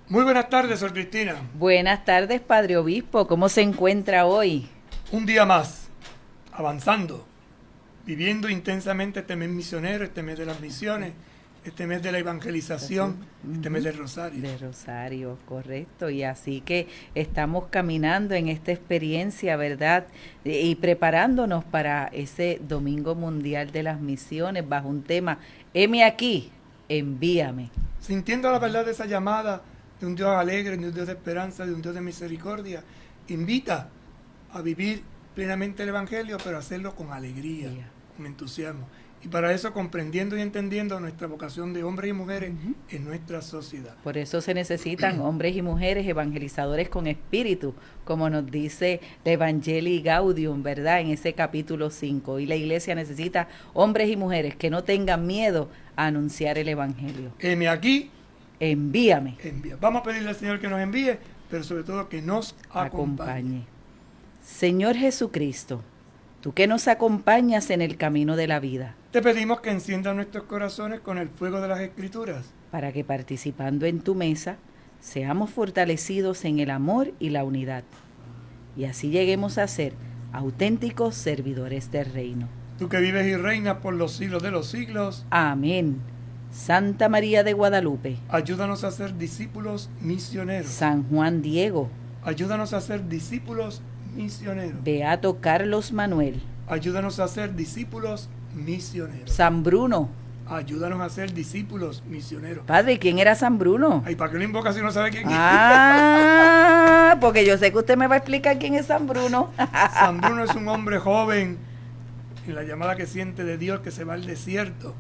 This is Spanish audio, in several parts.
Muy buenas tardes, Sor Cristina. Buenas tardes, Padre Obispo. ¿Cómo se encuentra hoy? Un día más, avanzando, viviendo intensamente este mes misionero, este mes de las misiones, este mes de la evangelización, este mes del Rosario. De Rosario, correcto. Y así que estamos caminando en esta experiencia, ¿verdad? Y preparándonos para ese Domingo Mundial de las Misiones bajo un tema, heme aquí, envíame. Sintiendo la verdad de esa llamada de un Dios alegre, de un Dios de esperanza, de un Dios de misericordia, invita a vivir plenamente el Evangelio, pero hacerlo con alegría, con entusiasmo. Y para eso comprendiendo y entendiendo nuestra vocación de hombres y mujeres en nuestra sociedad. Por eso se necesitan hombres y mujeres evangelizadores con espíritu, como nos dice la Evangelii Gaudium, ¿verdad? En ese capítulo 5. Y la iglesia necesita hombres y mujeres que no tengan miedo a anunciar el Evangelio. Heme aquí, envíame. Vamos a pedirle al Señor que nos envíe, pero sobre todo que nos acompañe. Señor Jesucristo, tú que nos acompañas en el camino de la vida, te pedimos que encienda nuestros corazones con el fuego de las Escrituras, para que participando en tu mesa seamos fortalecidos en el amor y la unidad, y así lleguemos a ser auténticos servidores del reino. Tú que vives y reinas por los siglos de los siglos. Amén. Santa María de Guadalupe, ayúdanos a ser discípulos misioneros. San Juan Diego, ayúdanos a ser discípulos misioneros. Beato Carlos Manuel, ayúdanos a ser discípulos misioneros. San Bruno, ayúdanos a ser discípulos misioneros. Padre, ¿quién era San Bruno? Ay, ¿para qué lo invoca si no sabe quién es? Porque yo sé que usted me va a explicar quién es San Bruno. San Bruno es un hombre joven en la llamada que siente de Dios, que se va al desierto.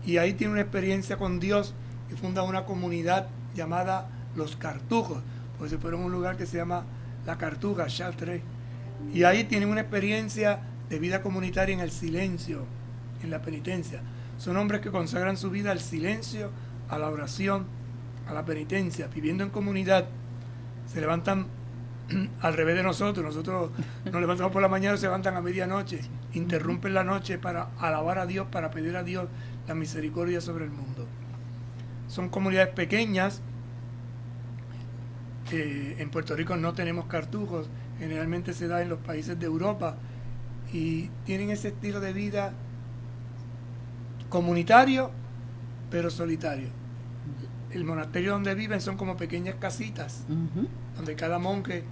Y ahí tiene una experiencia con Dios y funda una comunidad llamada Los Cartujos, porque se fueron a un lugar que se llama La Cartuja, Chartres. Y ahí tienen una experiencia de vida comunitaria en el silencio, en la penitencia. Son hombres que consagran su vida al silencio, a la oración, a la penitencia, viviendo en comunidad. Se levantan al revés de nosotros. Nosotros nos levantamos por la mañana y se levantan a medianoche. Interrumpen la noche para alabar a Dios, para pedir a Dios la misericordia sobre el mundo. Son comunidades pequeñas. En Puerto Rico no tenemos cartujos. Generalmente se da en los países de Europa. Y tienen ese estilo de vida comunitario, pero solitario. El monasterio donde viven son como pequeñas casitas, donde cada monje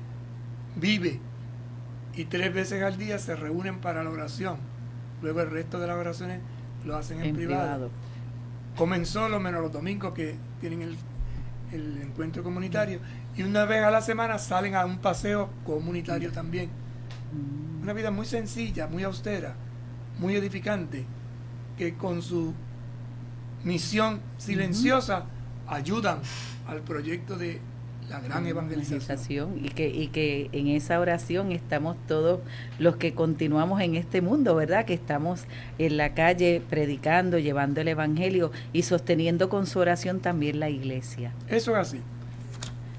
vive y 3 veces al día se reúnen para la oración. Luego el resto de las oraciones lo hacen en privado. Comen solo, menos los domingos que tienen el encuentro comunitario. Y una vez a la semana salen a un paseo comunitario también. Una vida muy sencilla, muy austera, muy edificante, que con su misión silenciosa ayudan al proyecto de la gran evangelización. Y que en esa oración estamos todos los que continuamos en este mundo, ¿verdad? Que estamos en la calle predicando, llevando el evangelio y sosteniendo con su oración también la iglesia. Eso es así.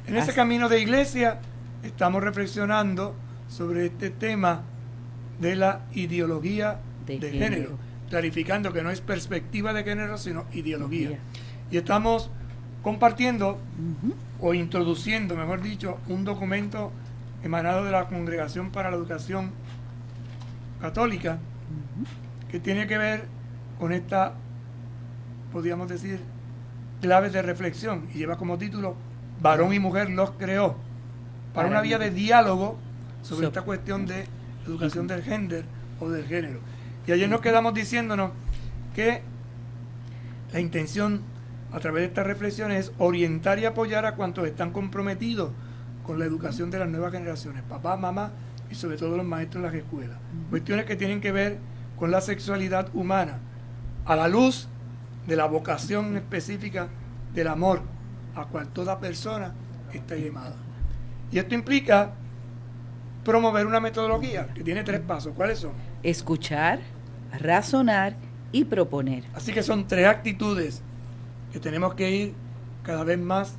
En ese camino de iglesia estamos reflexionando sobre este tema de la ideología de género, clarificando que no es perspectiva de género, sino ideología. Y estamos compartiendo o introduciendo, mejor dicho, un documento emanado de la Congregación para la Educación Católica que tiene que ver con esta, podríamos decir, claves de reflexión, y lleva como título Varón y mujer los creó, para una vía de diálogo sobre esta cuestión de educación del género o del género. Y ayer nos quedamos diciéndonos que la intención a través de estas reflexiones es orientar y apoyar a cuantos están comprometidos con la educación de las nuevas generaciones, papá, mamá y sobre todo los maestros en las escuelas. Cuestiones que tienen que ver con la sexualidad humana, a la luz de la vocación específica del amor, a cual toda persona está llamada. Y esto implica promover una metodología que tiene 3 pasos. ¿Cuáles son? Escuchar, razonar y proponer. Así que son 3 actitudes que tenemos que ir cada vez más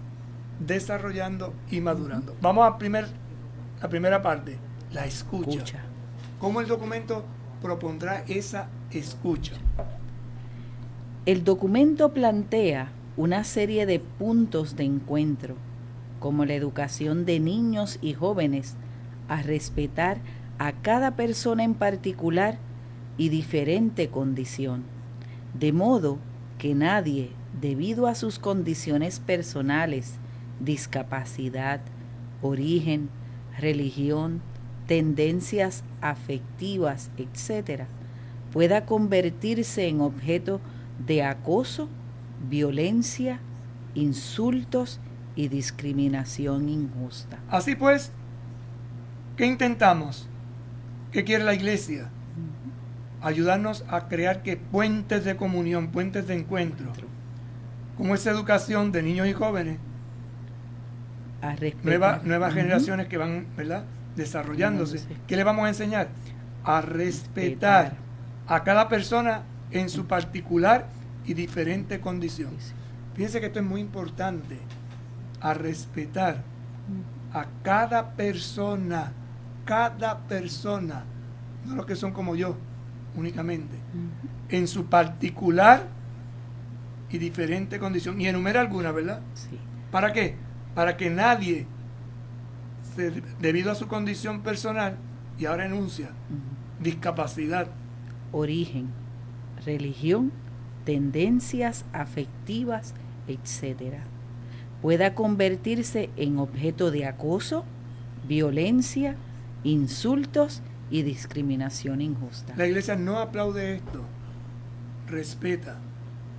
desarrollando y madurando. Vamos a la primera parte, la escucha. ¿Cómo el documento propondrá esa escucha? El documento plantea una serie de puntos de encuentro, como la educación de niños y jóvenes a respetar a cada persona en particular y diferente condición, de modo que nadie, debido a sus condiciones personales, discapacidad, origen, religión, tendencias afectivas, etc., pueda convertirse en objeto de acoso, violencia, insultos y discriminación injusta. Así pues, ¿qué intentamos? ¿Qué quiere la iglesia? Ayudarnos a crear puentes de comunión, puentes de encuentro, como esa educación de niños y jóvenes, nuevas generaciones que van, ¿verdad?, desarrollándose. ¿Qué le vamos a enseñar? A respetar a cada persona en su particular y diferente condición. Fíjense que esto es muy importante, a respetar a cada persona, no los que son como yo únicamente, en su particular y diferente condición. Y enumera alguna, ¿verdad? Sí. ¿Para qué? Para que nadie, debido a su condición personal, y ahora enuncia, discapacidad, origen, religión, tendencias afectivas, etc., pueda convertirse en objeto de acoso, violencia, insultos y discriminación injusta. La iglesia no aplaude esto, respeta,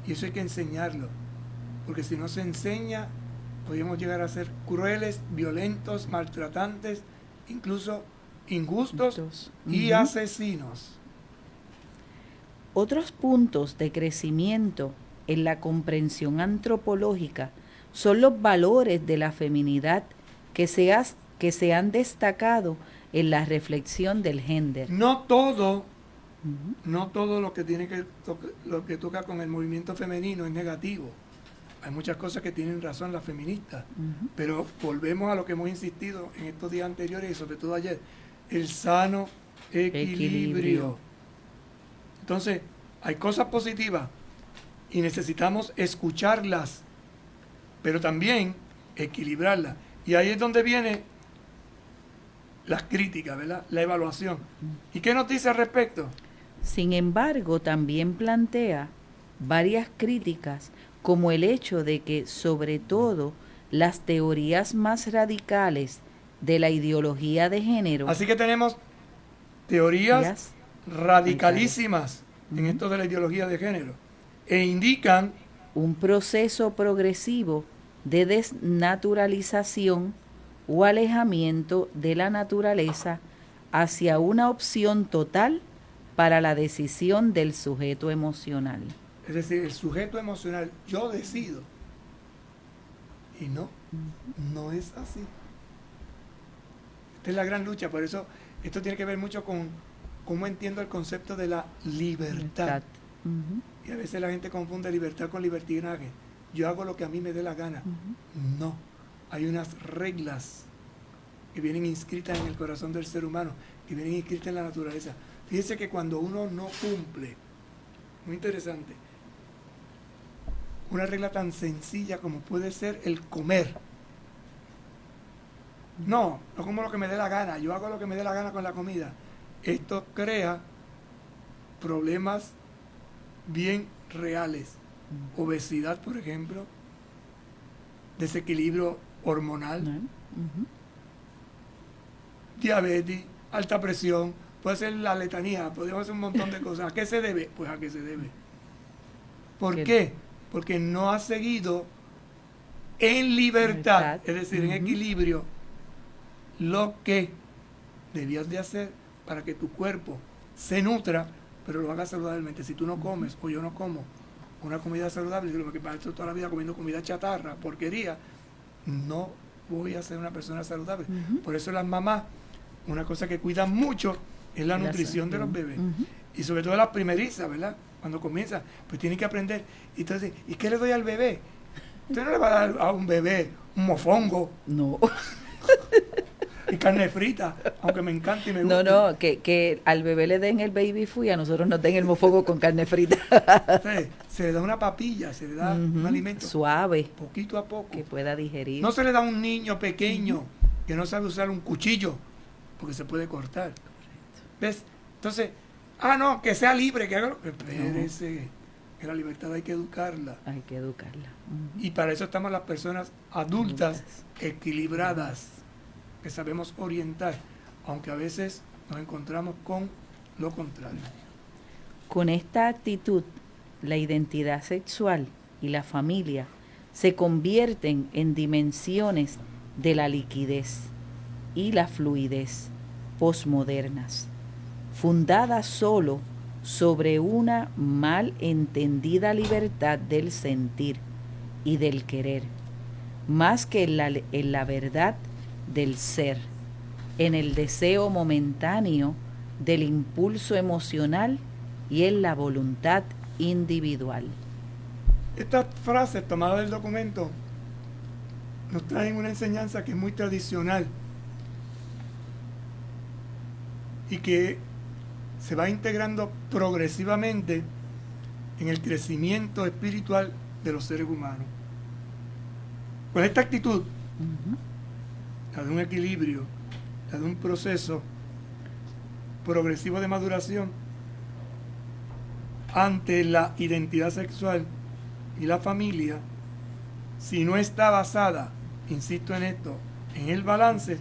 y eso hay que enseñarlo, porque si no se enseña, podemos llegar a ser crueles, violentos, maltratantes, incluso injustos y asesinos. Otros puntos de crecimiento en la comprensión antropológica son los valores de la feminidad que se han destacado en la reflexión del género. No todo lo que lo que toca con el movimiento femenino es negativo. Hay muchas cosas que tienen razón las feministas, pero volvemos a lo que hemos insistido en estos días anteriores y sobre todo ayer, el sano equilibrio. Entonces, hay cosas positivas y necesitamos escucharlas, pero también equilibrarlas. Y ahí es donde viene las críticas, ¿verdad? La evaluación. ¿Y qué nos dice al respecto? Sin embargo, también plantea varias críticas, como el hecho de que, sobre todo, las teorías más radicales de la ideología de género... Así que tenemos teorías radicalísimas en esto de la ideología de género, e indican un proceso progresivo de desnaturalización o alejamiento de la naturaleza hacia una opción total para la decisión del sujeto emocional. Es decir, el sujeto emocional, yo decido. Y no es así. Esta es la gran lucha, por eso esto tiene que ver mucho con cómo entiendo el concepto de la libertad. Y a veces la gente confunde libertad con libertinaje. Yo hago lo que a mí me dé la gana. No, hay unas reglas que vienen inscritas en el corazón del ser humano, que vienen inscritas en la naturaleza. Fíjese que cuando uno no cumple, muy interesante, una regla tan sencilla como puede ser el comer. No como lo que me dé la gana, yo hago lo que me dé la gana con la comida. Esto crea problemas bien reales. Obesidad, por ejemplo, desequilibrio hormonal, diabetes, alta presión, puede ser la letanía, podemos hacer un montón de cosas. ¿A qué se debe? Pues a qué se debe. ¿Por qué? Porque no ha seguido en libertad, es decir, en equilibrio, lo que debías de hacer para que tu cuerpo se nutra, pero lo haga saludablemente. Si tú no comes o yo no como una comida saludable, lo que para esto toda la vida comiendo comida chatarra, porquería, no voy a ser una persona saludable. Por eso las mamás, una cosa que cuidan mucho es la nutrición de los bebés. Y sobre todo las primerizas, ¿verdad? Cuando comienza, pues tienen que aprender. Y entonces, ¿y qué le doy al bebé? Usted no le va a dar a un bebé un mofongo. No. Y carne frita, aunque me encanta y me gusta. No, que al bebé le den el baby food y a nosotros nos den el mofongo con carne frita. Entonces, se le da una papilla, se le da un alimento suave, poquito a poco. que pueda digerir. No se le da a un niño pequeño que no sabe usar un cuchillo, porque se puede cortar. ¿Ves? Entonces, no, que sea libre, que haga lo que espérese. Que la libertad hay que educarla. Hay que educarla. Y para eso estamos las personas adultas, equilibradas, que sabemos orientar, aunque a veces nos encontramos con lo contrario. Con esta actitud, la identidad sexual y la familia se convierten en dimensiones de la liquidez y la fluidez posmodernas, fundadas solo sobre una mal entendida libertad del sentir y del querer, más que en la verdad del ser, en el deseo momentáneo del impulso emocional y en la voluntad individual. Estas frases tomadas del documento nos traen una enseñanza que es muy tradicional y que se va integrando progresivamente en el crecimiento espiritual de los seres humanos. Con esta actitud, la de un equilibrio, la de un proceso progresivo de maduración ante la identidad sexual y la familia, si no está basada, insisto en esto, en el balance,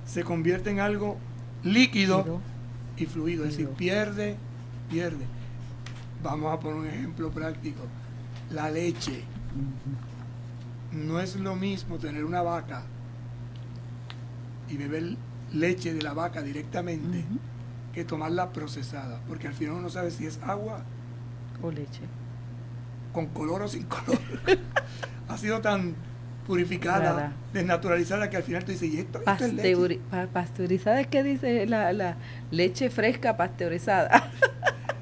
se convierte en algo líquido y fluido, es decir, pierde. Vamos a poner un ejemplo práctico. La leche. No es lo mismo tener una vaca y beber leche de la vaca directamente que tomarla procesada, porque al final uno no sabe si es agua o leche, con color o sin color. Ha sido tan purificada, desnaturalizada, que al final tú dices, ¿y esto es leche? Pasteurizada es que dice la leche fresca pasteurizada.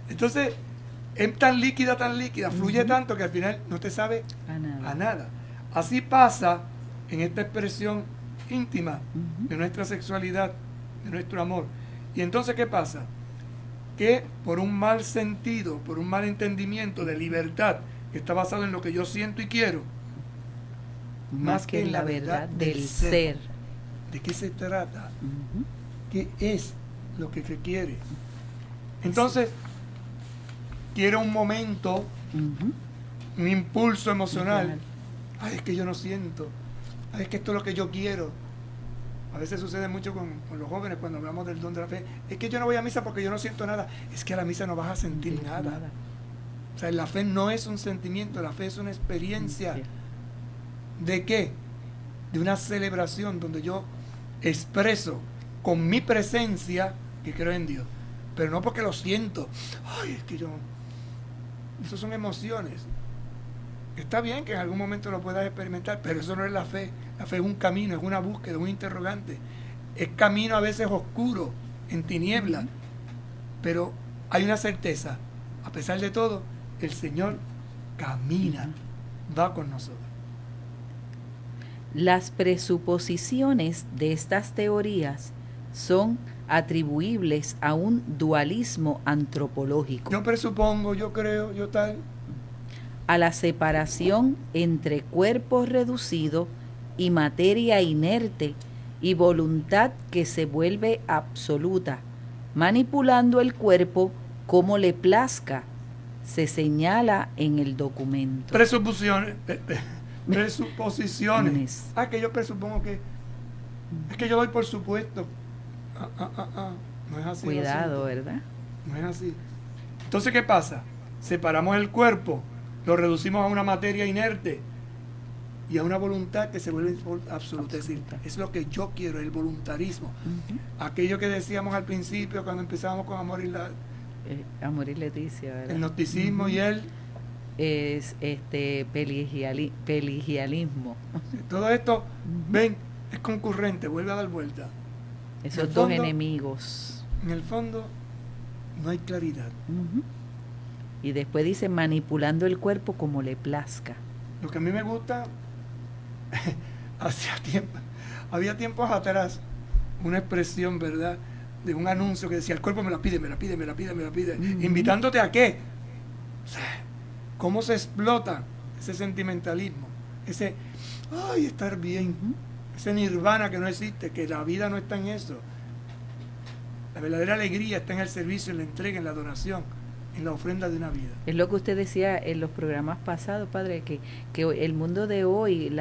Entonces, es tan líquida, fluye tanto que al final no te sabe a nada. Así pasa en esta expresión íntima de nuestra sexualidad, de nuestro amor. Y entonces, ¿qué pasa? Que por un mal sentido, por un mal entendimiento de libertad, que está basado en lo que yo siento y quiero, más que en la verdad del ser. ¿De qué se trata? ¿Qué es lo que requiere? Entonces, quiero un momento, un impulso emocional. Ay, es que yo no siento. Ay, es que esto es lo que yo quiero. A veces sucede mucho con los jóvenes cuando hablamos del don de la fe. Es que yo no voy a misa porque yo no siento nada. Es que a la misa no vas a sentir nada. O sea, la fe no es un sentimiento, la fe es una experiencia. ¿De qué? De una celebración donde yo expreso con mi presencia que creo en Dios. Pero no porque lo siento. Ay, es que yo... Esas son emociones. Está bien que en algún momento lo puedas experimentar, pero eso no es la fe. La fe es un camino, es una búsqueda, un interrogante. Es camino a veces oscuro, en tinieblas. Pero hay una certeza. A pesar de todo, el Señor camina, va con nosotros. Las presuposiciones de estas teorías son atribuibles a un dualismo antropológico. Yo presupongo, yo creo, yo tal. A la separación entre cuerpo reducido y materia inerte y voluntad que se vuelve absoluta, manipulando el cuerpo como le plazca, se señala en el documento. Presuposiciones. Que yo presupongo que... Es que yo doy por supuesto. No es así. Cuidado, ¿verdad? No es así. Entonces, ¿qué pasa? Separamos el cuerpo, lo reducimos a una materia inerte y a una voluntad que se vuelve absoluta. Es decir, es lo que yo quiero, el voluntarismo. Aquello que decíamos al principio cuando empezábamos con Amor y Leticia, ¿verdad? El gnosticismo y el... es pelagianismo. Todo esto, ven, es concurrente, vuelve a dar vuelta. Esos dos enemigos. En el fondo, no hay claridad. Y después dice manipulando el cuerpo como le plazca. Lo que a mí me gusta, había tiempos atrás, una expresión, ¿verdad?, de un anuncio que decía, el cuerpo me la pide, me la pide, me la pide, me la pide, invitándote a qué. O sea, cómo se explota ese sentimentalismo, ese, ay, estar bien, ese nirvana que no existe, que la vida no está en eso. La verdadera alegría está en el servicio, en la entrega, en la donación, en la ofrenda de una vida. Es lo que usted decía en los programas pasados, padre, que el mundo de hoy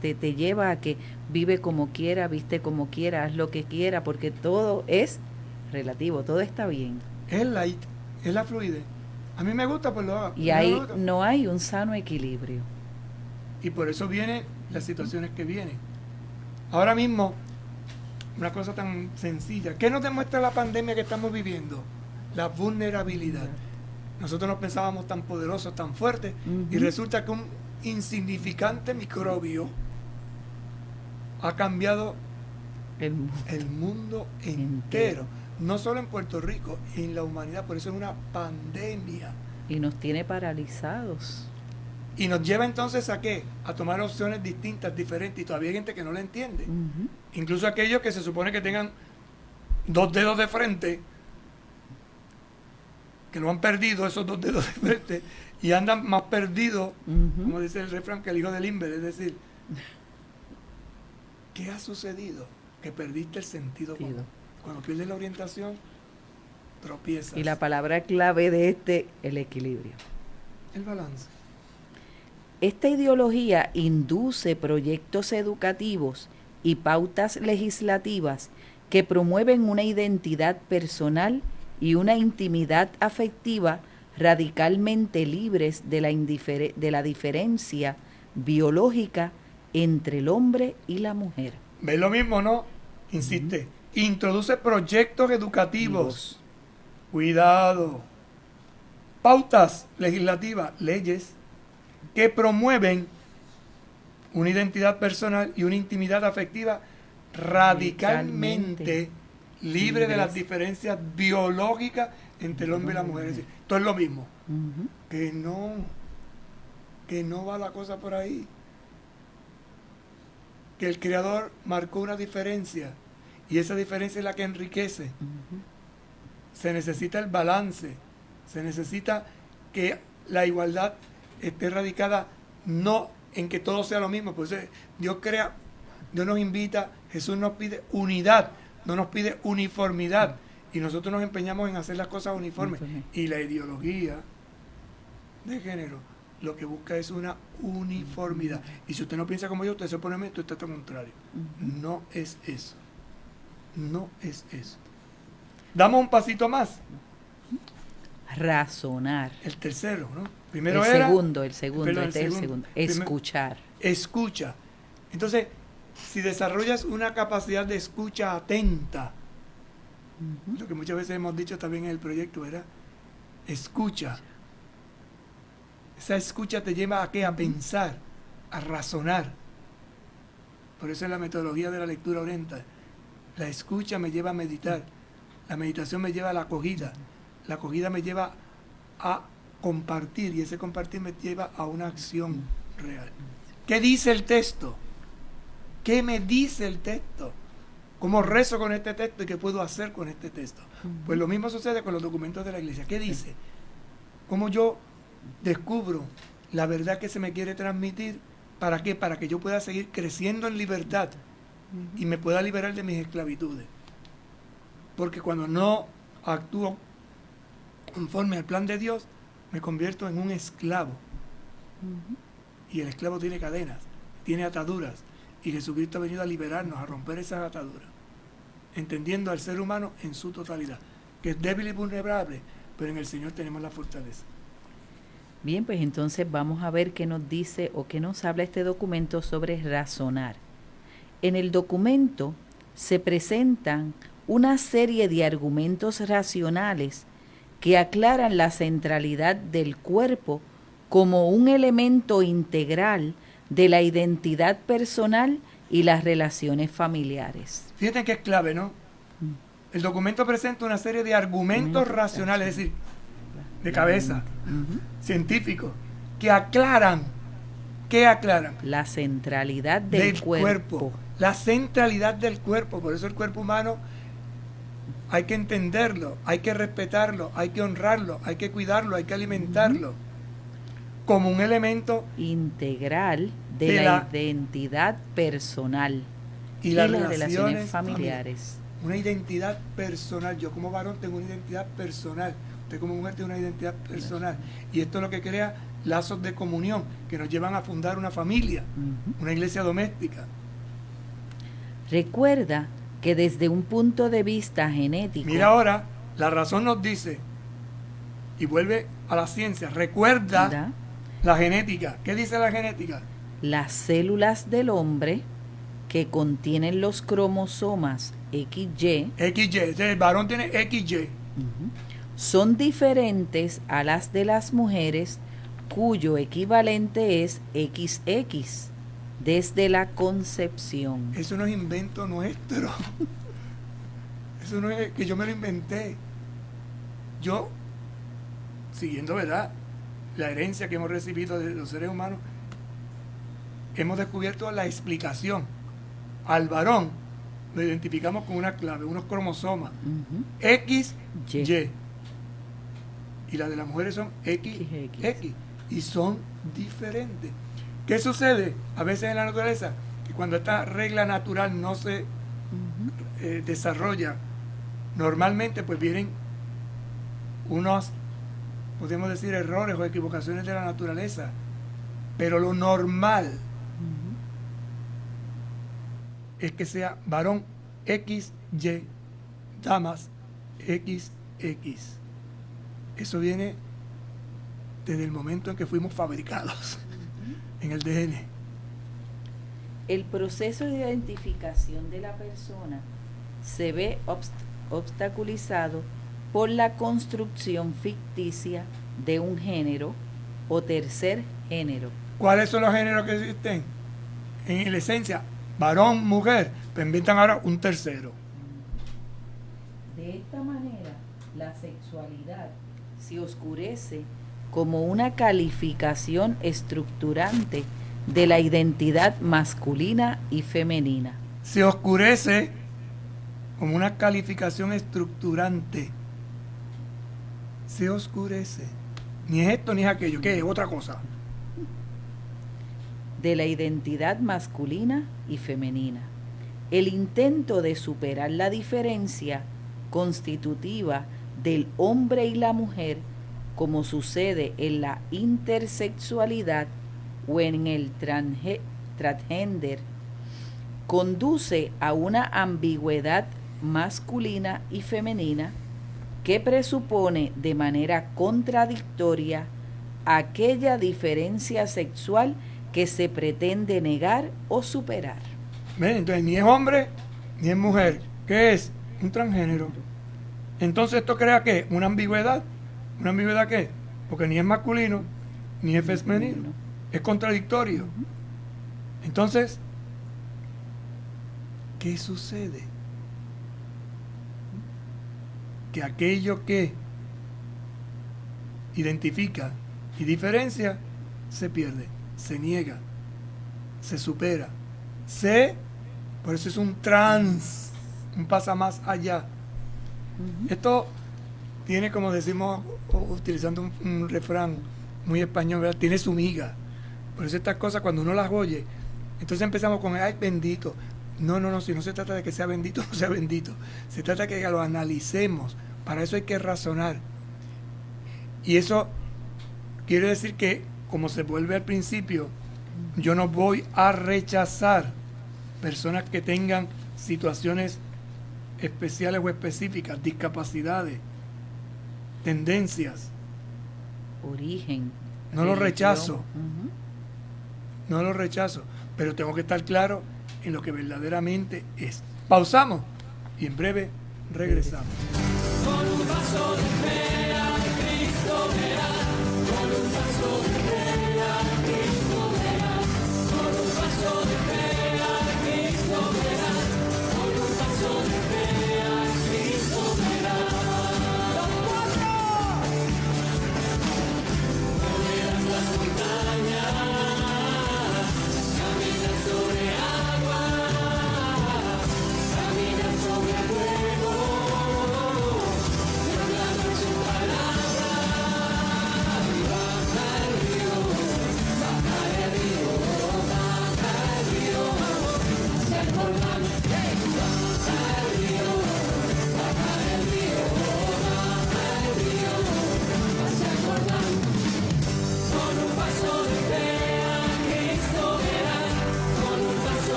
te lleva a que vive como quiera, viste como quiera, haz lo que quiera, porque todo es relativo, todo está bien. Es light, es la fluidez. A mí me gusta, pues lo hago. Y ahí no hay un sano equilibrio. Y por eso vienen las situaciones que vienen. Ahora mismo, una cosa tan sencilla. ¿Qué nos demuestra la pandemia que estamos viviendo? La vulnerabilidad. Nosotros nos pensábamos tan poderosos, tan fuertes, y resulta que un insignificante microbio ha cambiado el mundo entero. No solo en Puerto Rico, en la humanidad. Por eso es una pandemia. Y nos tiene paralizados. Y nos lleva entonces a ¿qué? A tomar opciones distintas, diferentes. Y todavía hay gente que no la entiende. Incluso aquellos que se supone que tengan 2 dedos de frente, que lo han perdido esos 2 dedos de frente, y andan más perdidos, como dice el refrán, que el hijo del Inver. Es decir, ¿qué ha sucedido? Que perdiste el sentido común. Cuando pierdes la orientación, tropiezas. Y la palabra clave de el equilibrio. El balance. Esta ideología induce proyectos educativos y pautas legislativas que promueven una identidad personal y una intimidad afectiva radicalmente libres de la diferencia biológica entre el hombre y la mujer. ¿Ves lo mismo, no? Insiste. Introduce proyectos educativos. Cuidado. Pautas legislativas, leyes, que promueven una identidad personal y una intimidad afectiva radicalmente libre de las diferencias biológicas entre el hombre y la mujer. Es decir, todo es lo mismo. Que no va la cosa por ahí. Que el Creador marcó una diferencia y esa diferencia es la que enriquece. Se necesita el balance, se necesita que la igualdad esté radicada no en que todo sea lo mismo. Pues Dios nos invita, Jesús nos pide unidad, no nos pide uniformidad, y nosotros nos empeñamos en hacer las cosas uniformes. Y la ideología de género lo que busca es una uniformidad. Y si usted no piensa como yo, usted se opone a mí, usted está todo contrario. No es eso. No es eso. Damos un pasito más. Razonar. El tercero, ¿no? Primero el era... segundo. Escuchar. Escucha. Entonces, si desarrollas una capacidad de escucha atenta, lo que muchas veces hemos dicho también en el proyecto, ¿verdad? Escucha. Esa escucha te lleva a ¿qué? A pensar, a razonar. Por eso es la metodología de la lectura oriental. La escucha me lleva a meditar. La meditación me lleva a la acogida. La acogida me lleva a compartir, y ese compartir me lleva a una acción real. ¿Qué dice el texto? ¿Qué me dice el texto? ¿Cómo rezo con este texto y qué puedo hacer con este texto? Pues lo mismo sucede con los documentos de la iglesia. ¿Qué dice? ¿Cómo yo descubro la verdad que se me quiere transmitir? ¿Para qué? Para que yo pueda seguir creciendo en libertad y me pueda liberar de mis esclavitudes. Porque cuando no actúo conforme al plan de Dios, me convierto en un esclavo. Y el esclavo tiene cadenas, tiene ataduras, y Jesucristo ha venido a liberarnos, a romper esas ataduras, entendiendo al ser humano en su totalidad, que es débil y vulnerable, pero en el Señor tenemos la fortaleza. Bien, pues entonces vamos a ver qué nos dice o qué nos habla este documento sobre razonar. En el documento se presentan una serie de argumentos racionales que aclaran la centralidad del cuerpo como un elemento integral de la identidad personal y las relaciones familiares. Fíjate que es clave, ¿no? El documento presenta una serie de argumentos racionales, es decir, de cabeza, científicos, que aclaran la centralidad del cuerpo. La centralidad del cuerpo. Por eso el cuerpo humano hay que entenderlo, hay que respetarlo, hay que honrarlo, hay que cuidarlo, hay que alimentarlo como un elemento integral de la identidad personal y las relaciones familiares. Una identidad personal. Yo como varón tengo una identidad personal. Usted como mujer tiene una identidad personal. Y esto es lo que crea lazos de comunión que nos llevan a fundar una familia, una iglesia doméstica. Recuerda que desde un punto de vista genético... Mira ahora, la razón nos dice, y vuelve a la ciencia, recuerda la genética. ¿Qué dice la genética? Las células del hombre que contienen los cromosomas XY, el varón tiene XY, son diferentes a las de las mujeres, cuyo equivalente es XX, desde la concepción. Eso no es invento nuestro. Eso no es que yo me lo inventé. Yo, siguiendo, ¿verdad?, la herencia que hemos recibido de los seres humanos, hemos descubierto la explicación. Al varón lo identificamos con una clave, unos cromosomas, XY. Y las de las mujeres son XX. Y son diferentes. ¿Qué sucede a veces en la naturaleza? Que cuando esta regla natural no se desarrolla normalmente, pues vienen unos, podemos decir, errores o equivocaciones de la naturaleza. Pero lo normal es que sea varón XY, damas XX. Eso viene desde el momento en que fuimos fabricados en el DN. El proceso de identificación de la persona se ve obstaculizado por la construcción ficticia de un género o tercer género. ¿Cuáles son los géneros que existen? En la esencia, varón, mujer, pero inventan ahora un tercero. De esta manera, la sexualidad se oscurece como una calificación estructurante de la identidad masculina y femenina. Se oscurece como una calificación estructurante. Se oscurece. Ni es esto ni es aquello, ¿qué es? Otra cosa. De la identidad masculina y femenina. El intento de superar la diferencia constitutiva del hombre y la mujer, como sucede en la intersexualidad o en el transgender, conduce a una ambigüedad masculina y femenina que presupone de manera contradictoria aquella diferencia sexual que se pretende negar o superar. Entonces, ni es hombre ni es mujer. ¿Qué es? Un transgénero. Entonces, ¿esto crea qué? Una ambigüedad. ¿Una ambigüedad qué? Porque ni es masculino ni es femenino. Es contradictorio. Entonces, ¿qué sucede? Que aquello que identifica y diferencia se pierde, se niega, se supera, por eso es un pasa más allá. Esto tiene, como decimos, utilizando un refrán muy español, ¿verdad?, tiene su miga. Por eso estas cosas, cuando uno las oye, entonces empezamos con, ay, bendito. No, si no se trata de que sea bendito, no sea bendito. Se trata de que lo analicemos. Para eso hay que razonar. Y eso quiere decir que, como se vuelve al principio, yo no voy a rechazar personas que tengan situaciones especiales o específicas, discapacidades, tendencias. Origen. No lo rechazo. No lo rechazo. Pero tengo que estar claro en lo que verdaderamente es. Pausamos y en breve regresamos. Con un paso de fe a Cristo verás, con un paso de fe a Cristo verás, con un paso de fe a Cristo verás, con un paso de fe a Cristo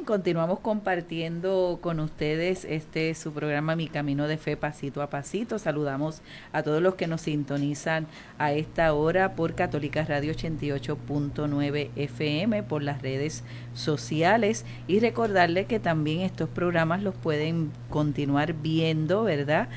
Continuamos compartiendo con ustedes su programa Mi Camino de Fe Pasito a Pasito. Saludamos a todos los que nos sintonizan a esta hora por Católica Radio 88.9 FM, por las redes sociales, y recordarles que también estos programas los pueden continuar viendo, ¿verdad?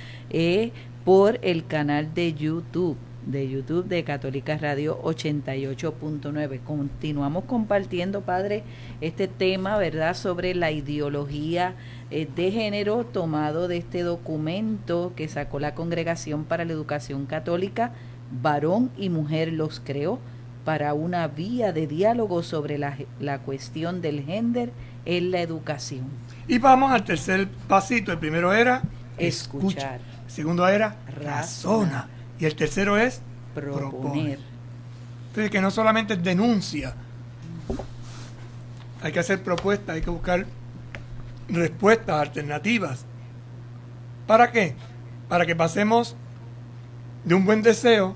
Por el canal de YouTube de Católica Radio 88.9. Continuamos compartiendo, Padre, este tema, ¿verdad?, sobre la ideología de género, tomado de este documento que sacó la Congregación para la Educación Católica, Varón y Mujer los creó, para una vía de diálogo sobre la cuestión del género en la educación. Y vamos al tercer pasito. El primero era escuchar. El segundo era razona. Y el tercero es proponer. Entonces, que no solamente es denuncia, hay que hacer propuestas, hay que buscar respuestas alternativas. ¿Para qué? Para que pasemos de un buen deseo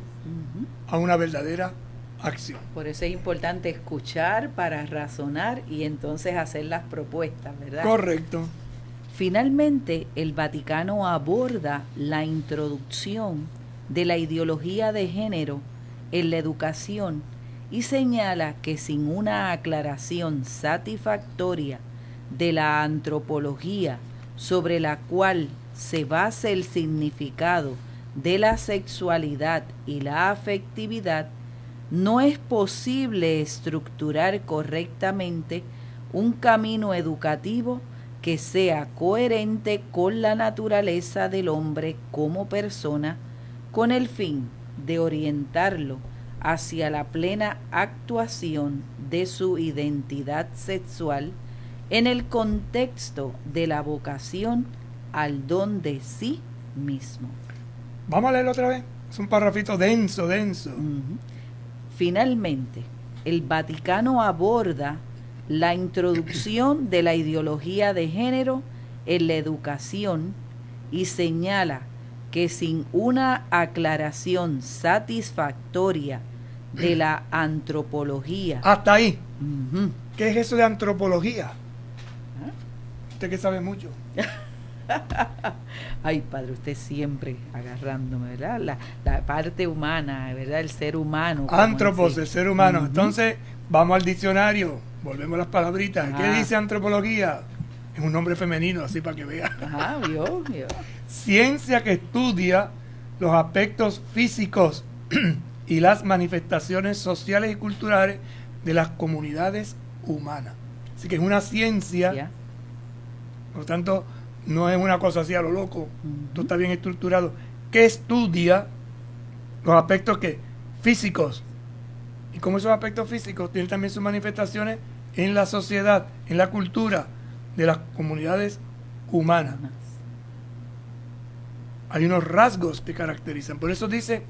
a una verdadera acción. Por eso es importante escuchar para razonar y entonces hacer las propuestas, ¿verdad? Correcto. Finalmente, el Vaticano aborda la introducción de la ideología de género en la educación y señala que sin una aclaración satisfactoria de la antropología sobre la cual se basa el significado de la sexualidad y la afectividad, no es posible estructurar correctamente un camino educativo que sea coherente con la naturaleza del hombre como persona, con el fin de orientarlo hacia la plena actuación de su identidad sexual en el contexto de la vocación al don de sí mismo. Vamos a leerlo otra vez. Es un parrafito denso. Finalmente, el Vaticano aborda la introducción de la ideología de género en la educación y señala que sin una aclaración satisfactoria de la antropología. Hasta ahí. Ujú. ¿Qué es eso de antropología? Usted que sabe mucho. Ay, padre, usted siempre agarrándome, ¿verdad? La parte humana, ¿verdad? El ser humano. como Antropos, en sí. el ser humano. Ujú. Entonces, vamos al diccionario. Volvemos a las palabritas. ¿Qué Ajá. dice antropología? Es un nombre femenino, así para que vea. Ajá, vio. Ciencia que estudia los aspectos físicos y las manifestaciones sociales y culturales de las comunidades humanas. Así que es una ciencia, Ya. por lo tanto, no es una cosa así a lo loco. Ujú. Esto está bien estructurado. Que estudia los aspectos que físicos. Y como esos aspectos físicos tienen también sus manifestaciones en la sociedad, en la cultura de las comunidades humanas. Hay unos rasgos que caracterizan. Por eso dice,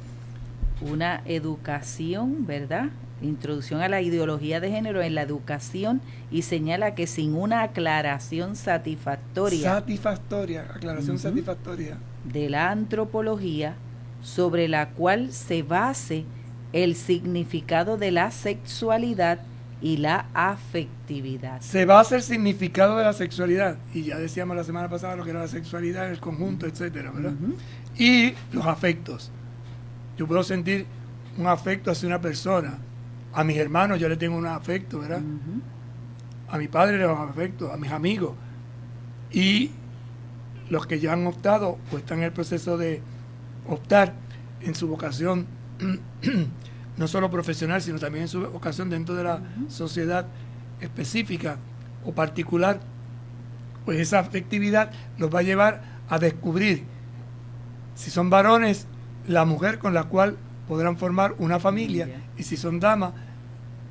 Una educación, ¿verdad? Introducción a la ideología de género en la educación y señala que sin una aclaración satisfactoria aclaración Ujú. satisfactoria. de la antropología sobre la cual se base el significado de la sexualidad y la afectividad. Se basa el significado de la sexualidad. Y ya decíamos la semana pasada lo que era la sexualidad, el conjunto, etcétera, ¿verdad? Ujú. Y los afectos. Yo puedo sentir un afecto hacia una persona. A mis hermanos yo le tengo un afecto, ¿verdad? Ujú. A mi padre le tengo un afecto, a mis amigos. Y los que ya han optado o están en el proceso de optar en su vocación, no solo profesional, sino también en su vocación dentro de la sociedad específica o particular, pues esa afectividad los va a llevar a descubrir, si son varones, la mujer con la cual podrán formar una familia, y si son damas,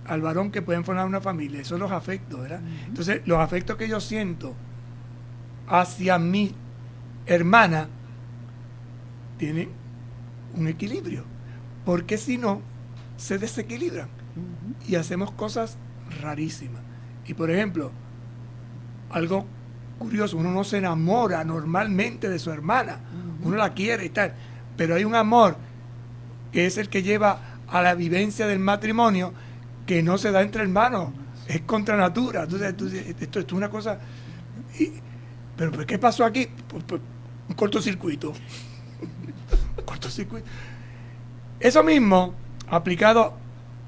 al varón que pueden formar una familia. Esos son los afectos, ¿verdad? Entonces, los afectos que yo siento hacia mi hermana tienen un equilibrio, porque si no, se desequilibran y hacemos cosas rarísimas. Y por ejemplo, algo curioso, uno no se enamora normalmente de su hermana, uno la quiere y tal, pero hay un amor que es el que lleva a la vivencia del matrimonio, que no se da entre hermanos, es contra natura. Entonces, esto es una cosa. Pero ¿por qué pasó aquí? Pues, un cortocircuito. Cortocircuito. Eso mismo, aplicado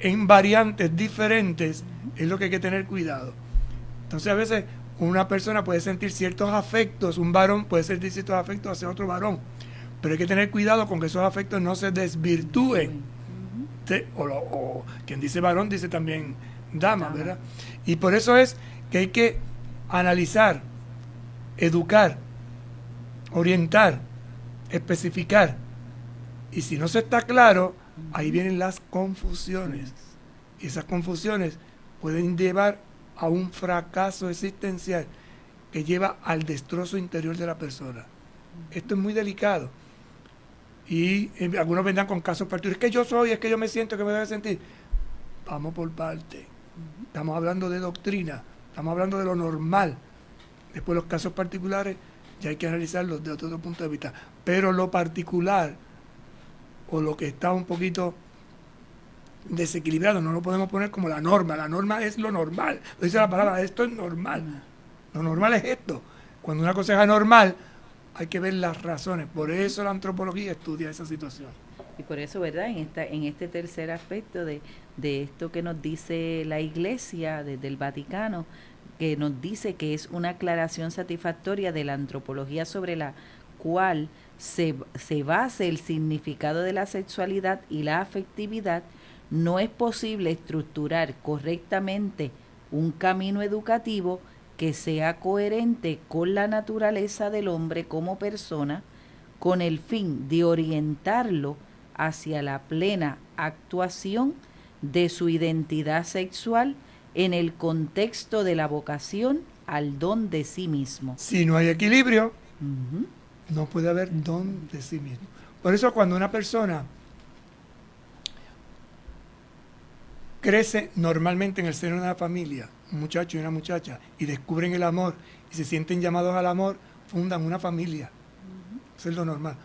en variantes diferentes, es lo que hay que tener cuidado. Entonces, a veces una persona puede sentir ciertos afectos, un varón puede sentir ciertos afectos hacia otro varón, pero hay que tener cuidado con que esos afectos no se desvirtúen. O quien dice varón dice también dama, ¿verdad? Y por eso es que hay que analizar, educar, orientar, especificar. Y si no se está claro, ahí vienen las confusiones. Y esas confusiones pueden llevar a un fracaso existencial que lleva al destrozo interior de la persona. Esto es muy delicado. Y algunos vendrán con casos particulares. Es que yo me siento, que me debe sentir. Vamos por parte. Estamos hablando de doctrina, estamos hablando de lo normal. Después los casos particulares ya hay que analizarlos desde otro punto de vista. Pero lo particular o lo que está un poquito desequilibrado no lo podemos poner como la norma. La norma es lo normal. Lo dice la palabra, esto es normal. Lo normal es esto. Cuando una cosa es anormal, hay que ver las razones. Por eso la antropología estudia esa situación. Y por eso, ¿verdad? En este tercer aspecto de esto que nos dice la Iglesia desde el Vaticano, que nos dice que es una aclaración satisfactoria de la antropología sobre la cual se base el significado de la sexualidad y la afectividad, no es posible estructurar correctamente un camino educativo que sea coherente con la naturaleza del hombre como persona, con el fin de orientarlo hacia la plena actuación de su identidad sexual en el contexto de la vocación al don de sí mismo. Si no hay equilibrio, Ujú. No puede haber don de sí mismo. Por eso cuando una persona crece normalmente en el seno de una familia, un muchacho y una muchacha, y descubren el amor y se sienten llamados al amor, fundan una familia. Eso es lo normal.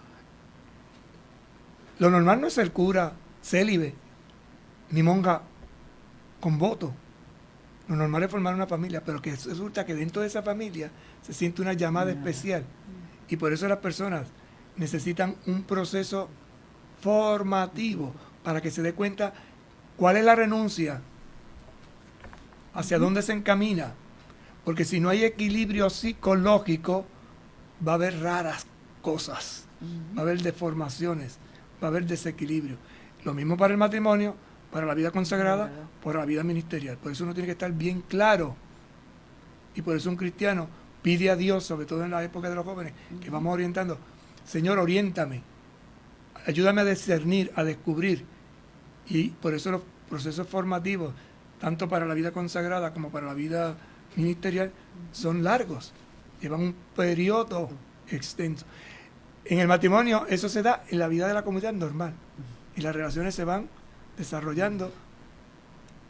Lo normal no es ser cura, célibe, ni monja con voto. Lo normal es formar una familia, pero que resulta que dentro de esa familia se siente una llamada especial. Y por eso las personas necesitan un proceso formativo para que se dé cuenta cuál es la renuncia, hacia dónde se encamina. Porque si no hay equilibrio psicológico, va a haber raras cosas, va a haber deformaciones, va a haber desequilibrio. Lo mismo para el matrimonio, para la vida consagrada, para la vida ministerial. Por eso uno tiene que estar bien claro. Y por eso un cristiano pide a Dios, sobre todo en la época de los jóvenes, que vamos orientando, Señor, oriéntame, ayúdame a discernir, a descubrir. Y por eso los procesos formativos, tanto para la vida consagrada como para la vida ministerial, son largos, llevan un periodo extenso. En el matrimonio eso se da en la vida de la comunidad normal, y las relaciones se van desarrollando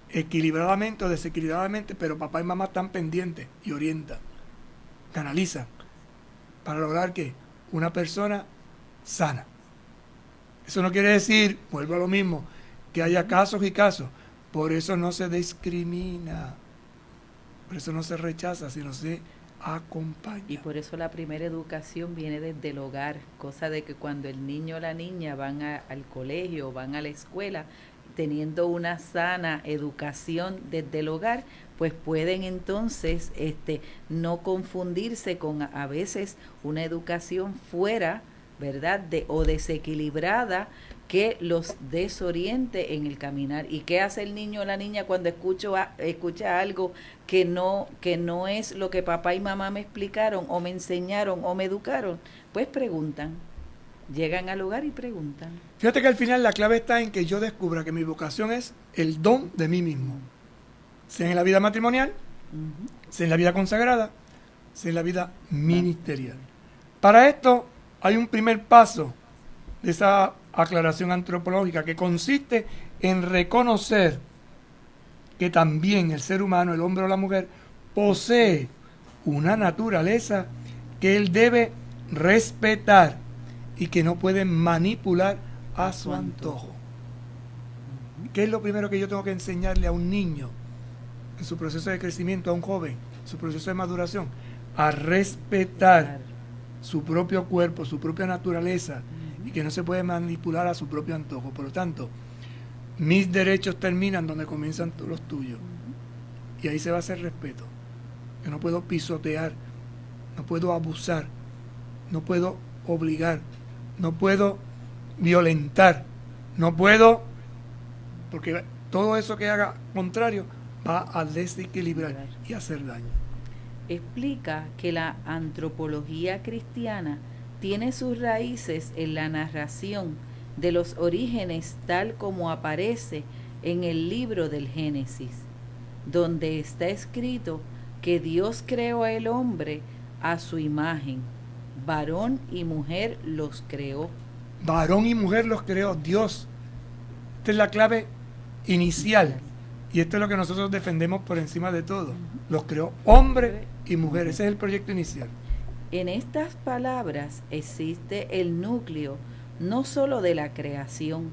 equilibradamente o desequilibradamente, pero papá y mamá están pendientes y orientan, canalizan, para lograr que una persona sana. Eso no quiere decir, vuelvo a lo mismo, que haya casos y casos. Por eso no se discrimina, por eso no se rechaza, sino se acompaña. Y por eso la primera educación viene desde el hogar, cosa de que cuando el niño o la niña van al colegio, van a la escuela, teniendo una sana educación desde el hogar, pues pueden entonces no confundirse con a veces una educación fuera, ¿verdad? O desequilibrada, que los desoriente en el caminar. ¿Y qué hace el niño o la niña cuando escucha algo que no es lo que papá y mamá me explicaron o me enseñaron o me educaron? Pues preguntan, llegan al hogar y preguntan. Fíjate que al final la clave está en que yo descubra que mi vocación es el don de mí mismo, sea en la vida matrimonial, sea en la vida consagrada, sea en la vida ministerial. Para esto hay un primer paso de esa aclaración antropológica que consiste en reconocer que también el ser humano, el hombre o la mujer, posee una naturaleza que él debe respetar y que no puede manipular a su antojo. ¿Qué es lo primero que yo tengo que enseñarle a un niño en su proceso de crecimiento, a un joven, en su proceso de maduración? A respetar su propio cuerpo, su propia naturaleza, y que no se puede manipular a su propio antojo. Por lo tanto, mis derechos terminan donde comienzan los tuyos. Y ahí se va a hacer respeto. Yo no puedo pisotear, no puedo abusar, no puedo obligar, no puedo violentar, no puedo, porque todo eso que haga contrario va a desequilibrar y hacer daño. Explica que la antropología cristiana tiene sus raíces en la narración de los orígenes tal como aparece en el libro del Génesis, donde está escrito que Dios creó al hombre a su imagen, varón y mujer los creó. Varón y mujer los creó Dios. Esta es la clave inicial. Y esto es lo que nosotros defendemos por encima de todo. Los creó hombre y mujer. Ese es el proyecto inicial. En estas palabras existe el núcleo no sólo de la creación,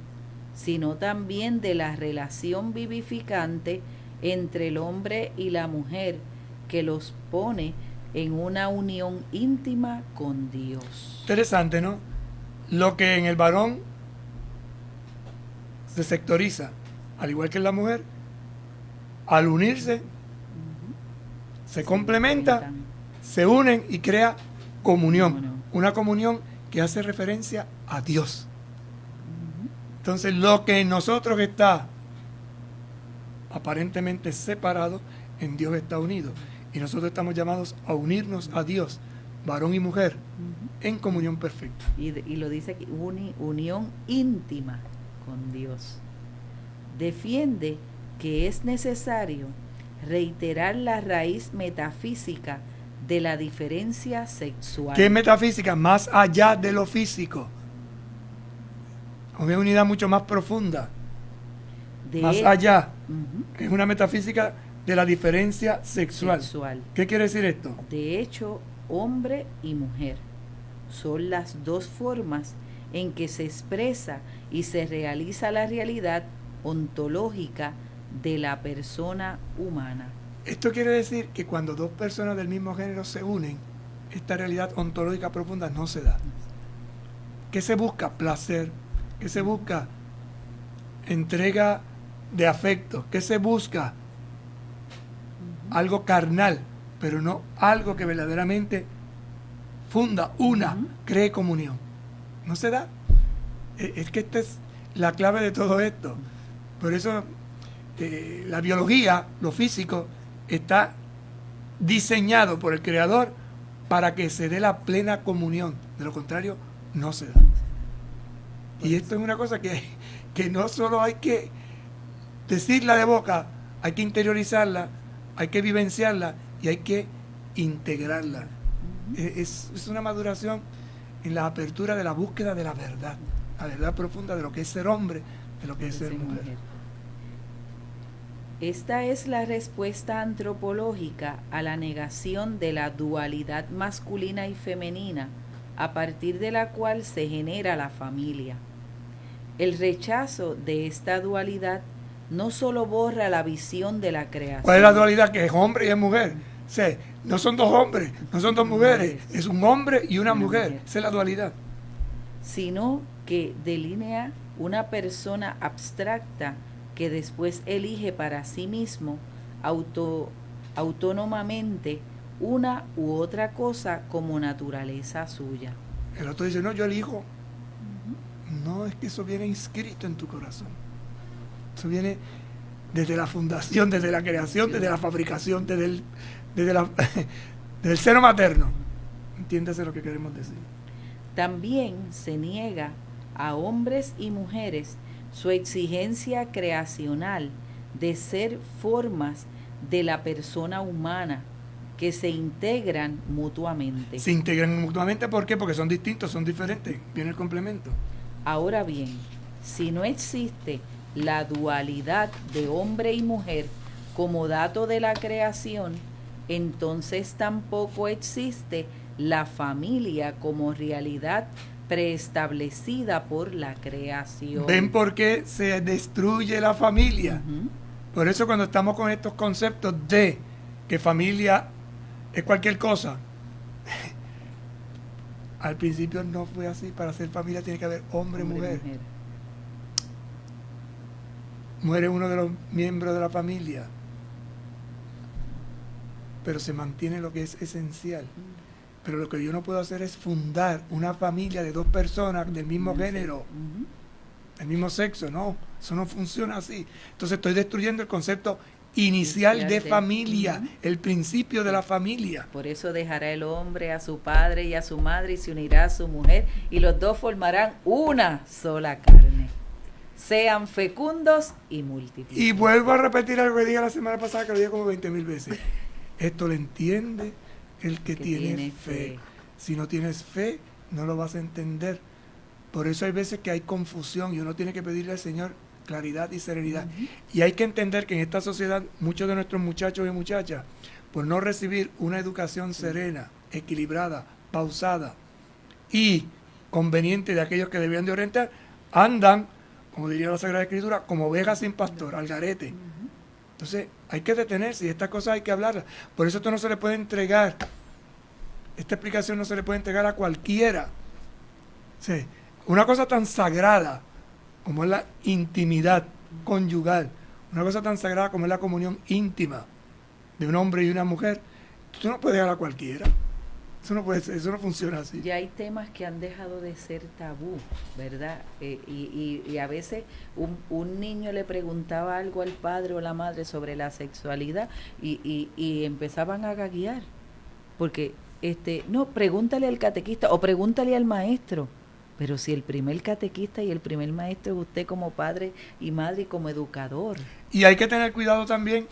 sino también de la relación vivificante entre el hombre y la mujer, que los pone en una unión íntima con Dios. Interesante, ¿no? Lo que en el varón se sectoriza, al igual que en la mujer, al unirse, se complementa, se unen y crea comunión. Una comunión que hace referencia a Dios. Entonces, lo que en nosotros está aparentemente separado, en Dios está unido. Y nosotros estamos llamados a unirnos a Dios, varón y mujer, en comunión perfecta. Y lo dice aquí, unión íntima con Dios. Defiende que es necesario reiterar la raíz metafísica de la diferencia sexual. ¿Qué es metafísica? Más allá de lo físico. Una unidad mucho más profunda. Más allá. Es una metafísica de la diferencia sexual. ¿Qué quiere decir esto? De hecho, hombre y mujer son las dos formas en que se expresa y se realiza la realidad ontológica de la persona humana. Esto quiere decir que cuando dos personas del mismo género se unen, esta realidad ontológica profunda no se da. ¿Qué se busca? Placer. ¿Qué se busca? Entrega de afecto. ¿Qué se busca? Algo carnal, pero no algo que verdaderamente funda, cree comunión. No se da. Es que esta es la clave de todo esto. Por eso la biología, lo físico, está diseñado por el Creador para que se dé la plena comunión. De lo contrario, no se da. Y esto es una cosa que no solo hay que decirla de boca, hay que interiorizarla, hay que vivenciarla y hay que integrarla. Es una maduración en la apertura de la búsqueda de la verdad profunda de lo que es ser hombre, de lo que es ser mujer. Esta es la respuesta antropológica a la negación de la dualidad masculina y femenina, a partir de la cual se genera la familia. El rechazo de esta dualidad no solo borra la visión de la creación. ¿Cuál es la dualidad? Que es hombre y es mujer. O sea, no son dos hombres, no son dos mujeres, es un hombre y una mujer. Esa es la dualidad. Sino que delinea una persona abstracta que después elige para sí mismo autónomamente una u otra cosa como naturaleza suya. El otro dice, no, yo elijo. No, es que eso viene inscrito en tu corazón. Eso viene desde la fundación, desde la creación, desde la fabricación, desde el seno materno. Entiéndase lo que queremos decir. También se niega a hombres y mujeres su exigencia creacional de ser formas de la persona humana que se integran mutuamente. Se integran mutuamente, ¿por qué? Porque son distintos, son diferentes, viene el complemento. Ahora bien, si no existe la dualidad de hombre y mujer como dato de la creación, entonces tampoco existe la familia como realidad preestablecida por la creación. ¿Ven por qué se destruye la familia? Por eso cuando estamos con estos conceptos de que familia es cualquier cosa, al principio no fue así. Para ser familia tiene que haber hombre y mujer. Mujer es uno de los miembros de la familia, pero se mantiene lo que es esencial. Pero lo que yo no puedo hacer es fundar una familia de dos personas del mismo género, del mismo sexo. No, eso no funciona así. Entonces estoy destruyendo el concepto inicial de familia, el principio de la familia. Por eso dejará el hombre a su padre y a su madre y se unirá a su mujer y los dos formarán una sola carne. Sean fecundos y multipliquen. Y vuelvo a repetir algo que dije la semana pasada, que lo dije como 20,000 veces. Esto lo entiende el que tiene fe. Si no tienes fe, no lo vas a entender. Por eso hay veces que hay confusión y uno tiene que pedirle al Señor claridad y serenidad. Y hay que entender que en esta sociedad muchos de nuestros muchachos y muchachas, por no recibir una educación serena, equilibrada, pausada y conveniente de aquellos que debían de orientar, andan, como diría la Sagrada Escritura, como ovejas sin pastor, al garete. Entonces hay que detenerse y estas cosas hay que hablarlas. Por eso esto no se le puede entregar, esta explicación no se le puede entregar a cualquiera. Sí. Una cosa tan sagrada como es la intimidad conyugal, una cosa tan sagrada como es la comunión íntima de un hombre y una mujer, tú no puedes dejar a cualquiera. Eso no puede ser, eso no funciona así. Ya hay temas que han dejado de ser tabú, ¿verdad? Y a veces un niño le preguntaba algo al padre o la madre sobre la sexualidad y empezaban a gaguear. Porque, no, pregúntale al catequista o pregúntale al maestro. Pero si el primer catequista y el primer maestro es usted como padre y madre y como educador. Y hay que tener cuidado también,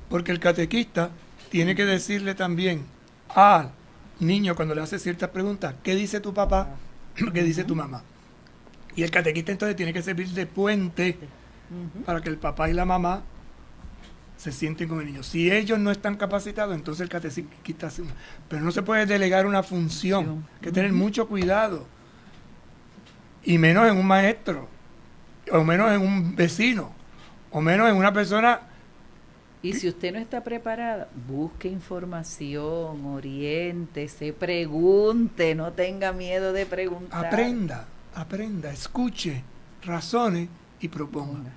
porque el catequista tiene que decirle también al niño cuando le hace ciertas preguntas, ¿qué dice tu papá? ¿Qué dice tu mamá? Y el catequista entonces tiene que servir de puente para que el papá y la mamá se sienten con el niño. Si ellos no están capacitados, entonces el catequista hace pero no se puede delegar una función, hay que tener mucho cuidado, y menos en un maestro, o menos en un vecino, o menos en una persona. Y si usted no está preparada, busque información, oriéntese, pregunte, no tenga miedo de preguntar. Aprenda, escuche, razone y proponga.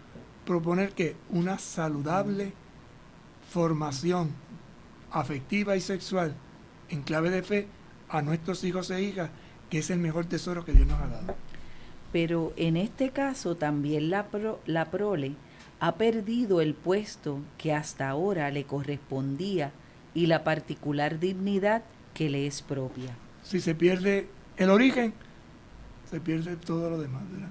Proponer que una saludable formación afectiva y sexual en clave de fe a nuestros hijos e hijas, que es el mejor tesoro que Dios nos ha dado. Pero en este caso también la prole ha perdido el puesto que hasta ahora le correspondía y la particular dignidad que le es propia. Si se pierde el origen, se pierde todo lo demás, ¿verdad?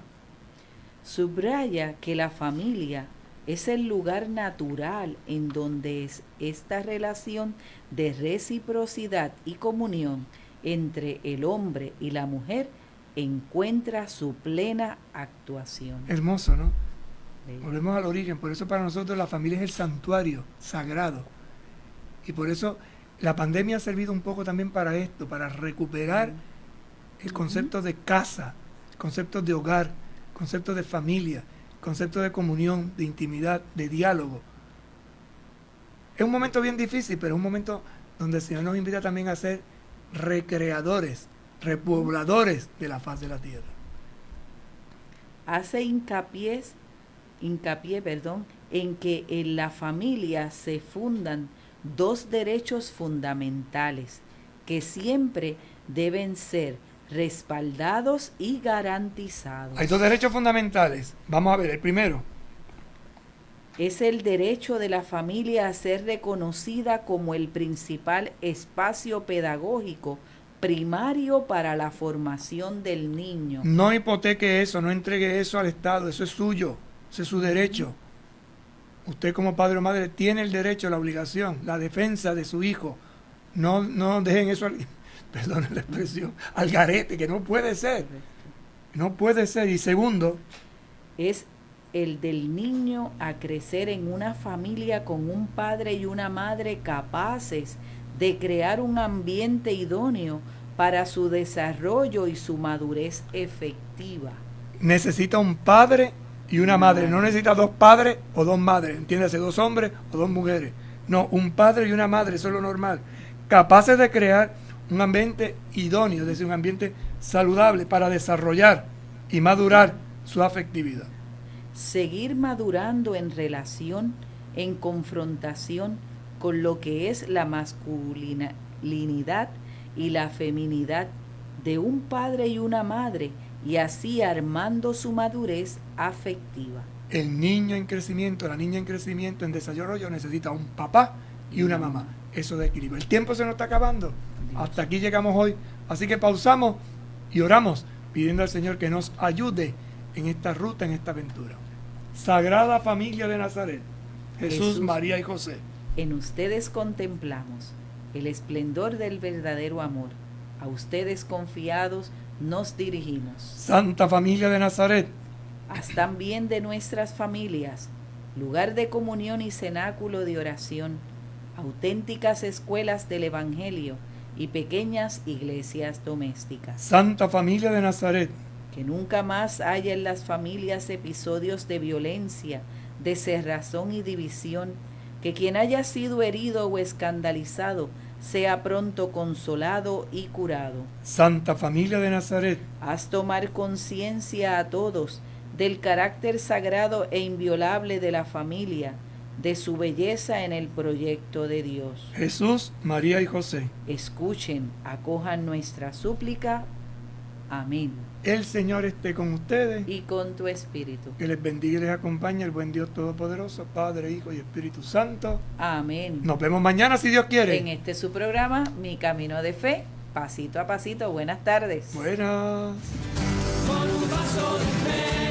Subraya que la familia es el lugar natural en donde esta relación de reciprocidad y comunión entre el hombre y la mujer encuentra su plena actuación. Hermoso, ¿no? Volvemos al origen. Por eso para nosotros la familia es el santuario sagrado. Y por eso la pandemia ha servido un poco también para esto, para recuperar el concepto de casa, el concepto de hogar, el concepto de familia, el concepto de comunión, de intimidad, de diálogo. Es un momento bien difícil, pero es un momento donde el Señor nos invita también a ser recreadores, repobladores de la faz de la tierra. Hace hincapié, en que en la familia se fundan dos derechos fundamentales que siempre deben ser respaldados y garantizados. Hay dos derechos fundamentales. Vamos a ver, el primero. Es el derecho de la familia a ser reconocida como el principal espacio pedagógico primario para la formación del niño. No hipoteque eso, no entregue eso al Estado, eso es suyo, ese es su derecho. Usted como padre o madre tiene el derecho, la obligación, la defensa de su hijo. No dejen eso, perdón la expresión, al garete, que no puede ser. No puede ser. Y segundo, es el del niño a crecer en una familia con un padre y una madre capaces de crear un ambiente idóneo para su desarrollo y su madurez efectiva. Necesita un padre y una madre. No necesita dos padres o dos madres, entiéndase, dos hombres o dos mujeres. No, un padre y una madre, eso es lo normal. Capaces de crear un ambiente idóneo, es decir, un ambiente saludable para desarrollar y madurar su afectividad. Seguir madurando en relación, en confrontación con lo que es la masculinidad y la feminidad de un padre y una madre, y así armando su madurez afectiva. El niño en crecimiento, la niña en crecimiento, en desarrollo, necesita un papá y una mamá. Eso de equilibrio. El tiempo se nos está acabando. Hasta aquí llegamos hoy. Así que pausamos y oramos pidiendo al Señor que nos ayude en esta ruta, en esta aventura. Sagrada Familia de Nazaret, Jesús, María y José. En ustedes contemplamos el esplendor del verdadero amor. A ustedes confiados nos dirigimos. Santa Familia de Nazaret, haz también de nuestras familias lugar de comunión y cenáculo de oración, auténticas escuelas del Evangelio y pequeñas iglesias domésticas. Santa Familia de Nazaret, que nunca más haya en las familias episodios de violencia, de cerrazón y división, que quien haya sido herido o escandalizado sea pronto consolado y curado. Santa Familia de Nazaret, haz tomar conciencia a todos del carácter sagrado e inviolable de la familia, de su belleza en el proyecto de Dios. Jesús, María y José, escuchen, acojan nuestra súplica. Amén. El Señor esté con ustedes y con tu espíritu. Que les bendiga y les acompañe el buen Dios Todopoderoso, Padre, Hijo y Espíritu Santo. Amén. Nos vemos mañana si Dios quiere. En este su programa, Mi Camino de Fe, pasito a pasito. Buenas tardes. Buenas. Con un vaso de fe.